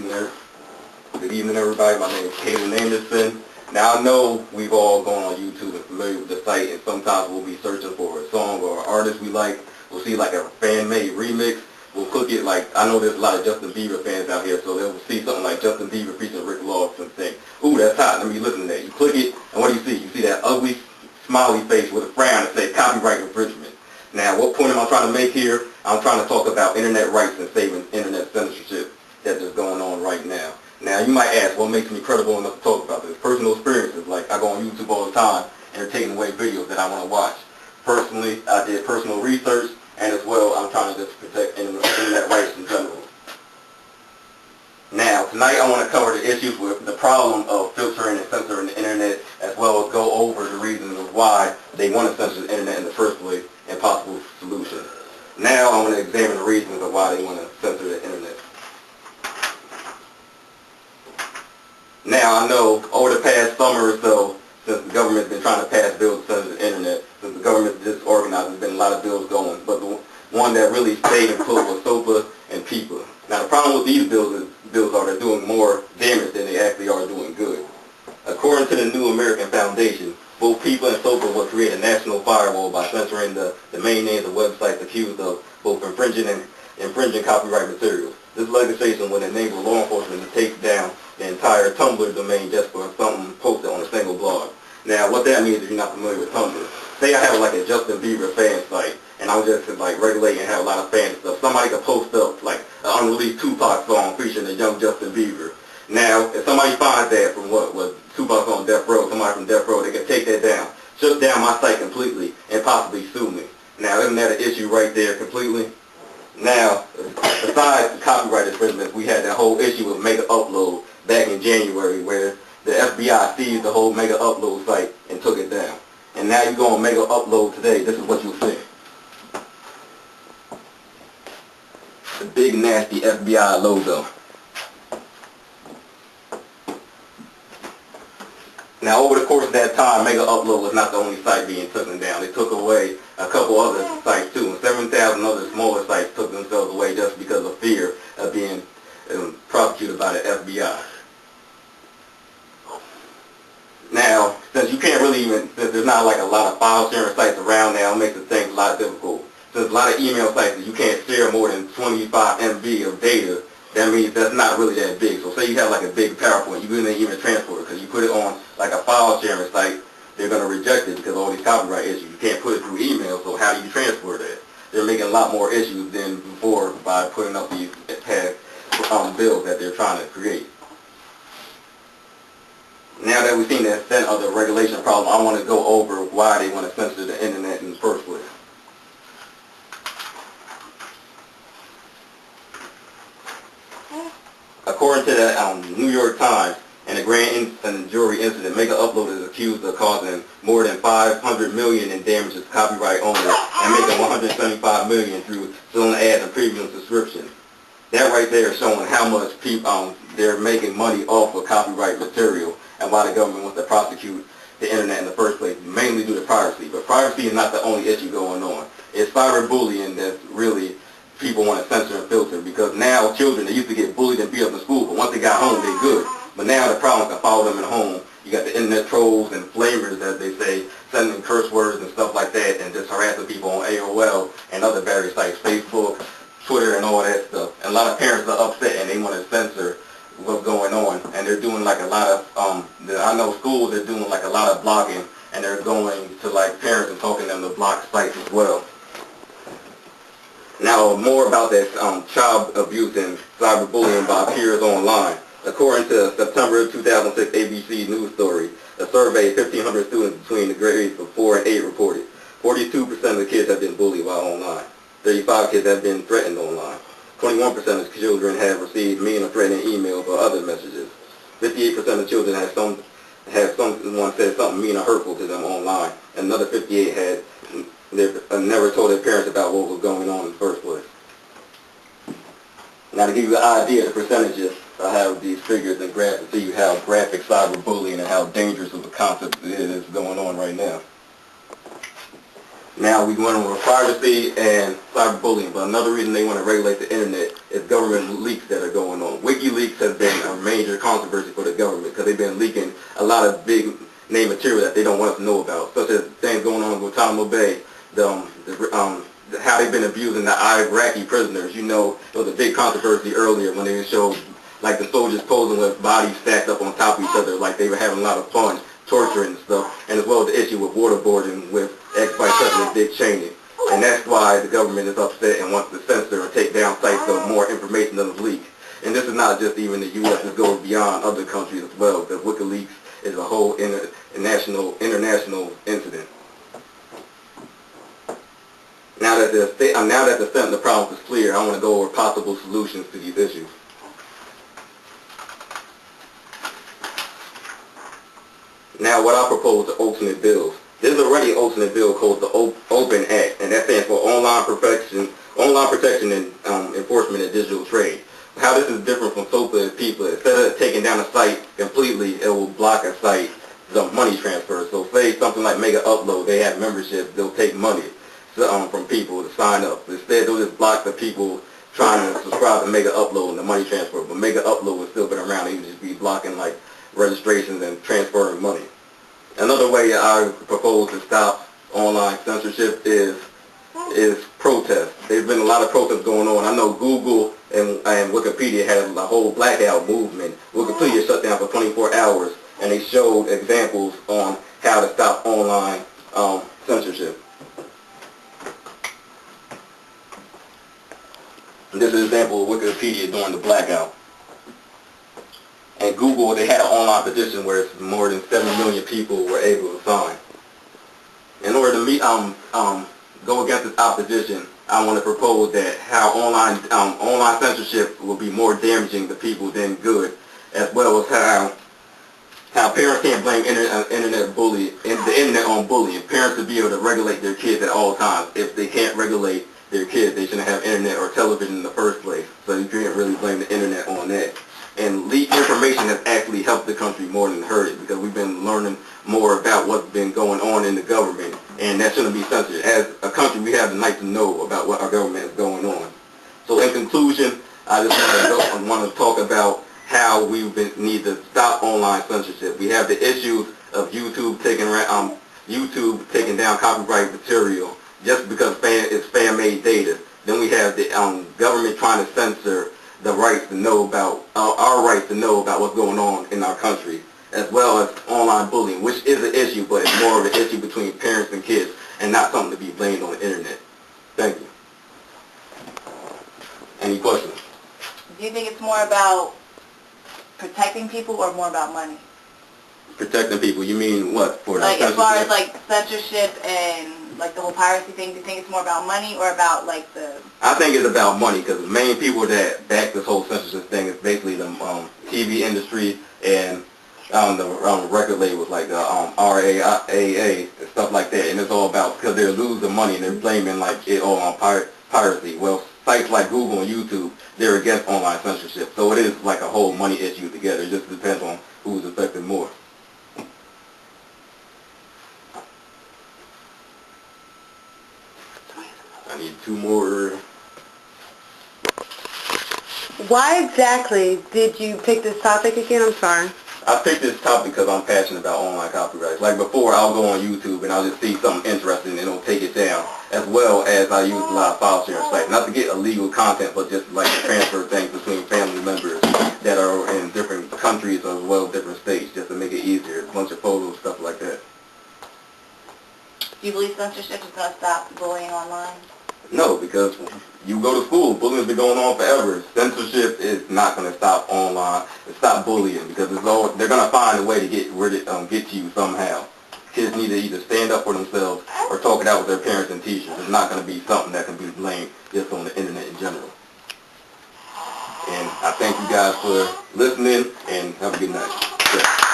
Good evening, everybody. My name is Caleb Anderson. Now, I know we've all gone on YouTube and familiar with the site, and sometimes we'll be searching for a song or an artist we like. We'll see like a fan-made remix. We'll click it like, I know there's a lot of Justin Bieber fans out here, so they'll see something like Justin Bieber featuring Rick Ross and think, ooh, that's hot, let me listen to that. You click it, and what do you see? You see that ugly smiley face with a frown that says copyright infringement. Now, what point am I trying to make here? I'm trying to talk about internet rights and saving internet censorship that is going on right now. Now, you might ask, what makes me credible enough to talk about this? Personal experiences, like I go on YouTube all the time and they're taking away videos that I want to watch. Personally, I did personal research, and as well, I'm trying to just protect internet rights in general. Now, tonight I want to cover the issues with the problem of filtering and censoring the internet, as well as go over the reasons of why they want to censor the internet in the first place and possible solutions. Now I want to examine the reasons of why they want to censor the internet. Now, I know over the past summer or so, since the government's been trying to pass bills to censor the internet, since the government's disorganized, there's been a lot of bills going, but the one that really stayed in put was SOPA and PIPA. Now, the problem with these bills are they're doing more damage than they actually are doing good. According to the New American Foundation, both PIPA and SOPA will create a national firewall by censoring the main names of websites accused of both infringing copyright materials. This legislation would enable law enforcement to take down the entire Tumblr domain just for something posted on a single blog. Now, what that means if you're not familiar with Tumblr, say I have like a Justin Bieber fan site, and I'm just like regulating and have a lot of fans and stuff. Somebody could post up like an unreleased Tupac song featuring a young Justin Bieber. Now, if somebody finds that from what Tupac on Death Row, somebody from Death Row, they can take that down, shut down my site completely, and possibly sue me. Now, isn't that an issue right there completely? Now, besides the copyright infringement, we had that whole issue with Mega Upload back in January, where the FBI seized the whole Mega Upload site and took it down. And now you go on Mega Upload today, this is what you'll see. The big nasty FBI logo. Now, over the course of that time, Mega Upload was not the only site being taken down. They took away a couple other sites too, and 7,000 other smaller sites took themselves away just because of fear of being prosecuted by the FBI. Now, since you can't really since there's not like a lot of file sharing sites around now, it makes things a lot difficult. Since a lot of email sites that you can't share more than 25 MB of data, that means that's not really that big. So say you have like a big PowerPoint, you couldn't even transport it because you put it on like a file sharing site, they're going to reject it because of all these copyright issues. You can't put it through email, so how do you transport that? They're making a lot more issues than before by putting up these bills that they're trying to create. Now that we've seen the extent of the regulation problem, I want to go over why they want to censor the internet in the first place. According to the New York Times, in a grand jury incident, Mega Upload is accused of causing more than $500 million in damages to copyright owners and making $175 million through selling ads and premium subscriptions. That right there is showing how much people they're making money off of copyright material and why the government wants to prosecute the internet in the first place, mainly due to privacy. But privacy is not the only issue going on. It's cyberbullying that's really people want to censor and filter, because now children, they used to get bullied and beat up in school, but once they got home, they're good. But now the problem can follow them at home. You got the internet trolls and flamers, as they say, sending curse words and stuff like that, and just harassing people on AOL and other various sites, Facebook, Twitter, and all that stuff. And a lot of parents are upset and they want to censor what's going on. And they're doing like a lot of, I know schools are doing like a lot of blogging, and they're going to like parents and talking them to block sites as well. Now, more about that child abuse and cyberbullying by peers online. According to a September 2006 ABC News story, a survey of 1,500 students between the grades of 4 and 8 reported 42% of the kids have been bullied while online. 35 kids have been threatened online. 21% of children have received mean or threatening emails or other messages. 58% of children have someone said something mean or hurtful to them online. And another 58 had never told their parents about what was going on in the first place. Now, to give you an idea of the percentages, I have these figures and graphs to see you how graphic cyberbullying and how dangerous of a concept it is going on right now. Now we went over privacy and cyberbullying, but another reason they want to regulate the internet is government leaks that are going on. WikiLeaks has been a major controversy for the government because they've been leaking a lot of big name material that they don't want us to know about, such as things going on in Guantanamo Bay, how they've been abusing the Iraqi prisoners. You know, there was a big controversy earlier when they showed like the soldiers posing with bodies stacked up on top of each other, like they were having a lot of fun, torturing and stuff, and as well as the issue with waterboarding with ex-Vice President Dick Cheney. And that's why the government is upset and wants to censor and take down sites so more information doesn't leak. And this is not just even the U.S., it goes beyond other countries as well, because WikiLeaks is a whole international incident. Now that the extent of the problem is clear, I want to go over possible solutions to these issues. Now, what I propose are alternate bills. There's already an alternate bill called the Open Act, and that stands for Online Protection and Enforcement of Digital Trade. How this is different from SOPA is people, instead of taking down a site completely, it will block a site, the money transfer. So say something like Mega Upload, they have memberships, they'll take money from people to sign up. Instead, they'll just block the people trying to subscribe to Mega Upload and the money transfer. But Mega Upload will still been around, they would just be blocking like registrations and transferring money. Another way I propose to stop online censorship is protest. There's been a lot of protests going on. I know Google and Wikipedia had a whole blackout movement. Wikipedia shut down for 24 hours, and they showed examples on how to stop online censorship. And this is an example of Wikipedia during the blackout. And Google, they had an online petition where more than 7 million people were able to sign. In order to go against this opposition, I want to propose that how online censorship will be more damaging to people than good, as well as how parents can't blame the internet on bullying. Parents should be able to regulate their kids at all times. If they can't regulate their kids, they shouldn't have internet or television in the first place. So you can't really blame the internet on that. And leaked information has actually helped the country more than hurt it, because we've been learning more about what's been going on in the government, and that shouldn't be censored. As a country, we have the right to know about what our government is going on. So in conclusion, I just want to talk about how we need to stop online censorship. We have the issues of YouTube taking down copyright material just because it's fan-made data. Then we have the government trying to censor the rights to know about, our rights to know about what's going on in our country, as well as online bullying, which is an issue, but it's more of an issue between parents and kids, and not something to be blamed on the internet. Thank you. Any questions? Do you think it's more about protecting people or more about money? Protecting people, you mean what? For like as far as like censorship and like the whole piracy thing, do you think it's more about money or about like the... I think it's about money, because the main people that back this whole censorship thing is basically the TV industry and the record labels like RAAA and stuff like that. And it's all about, because they're losing money and they're blaming like it all on piracy. Well, sites like Google and YouTube, they're against online censorship. So it is like a whole money issue together. It just depends on who's affected more. I need 2 more. Why exactly did you pick this topic again? I'm sorry. I picked this topic because I'm passionate about online copyrights. Like before, I'll go on YouTube and I'll just see something interesting and it'll take it down. As well as I use a lot of file sharing sites. Not to get illegal content, but just like to transfer things between family members that are in different countries as well as different states, just to make it easier. A bunch of photos, stuff like that. Do you believe censorship is going to stop bullying online? No, because you go to school, bullying's been going on forever. Censorship is not going to stop online, stop bullying, because they're going to find a way to get to you somehow. Kids need to either stand up for themselves or talk it out with their parents and teachers. It's not going to be something that can be blamed just on the internet in general. And I thank you guys for listening, and have a good night. Yeah.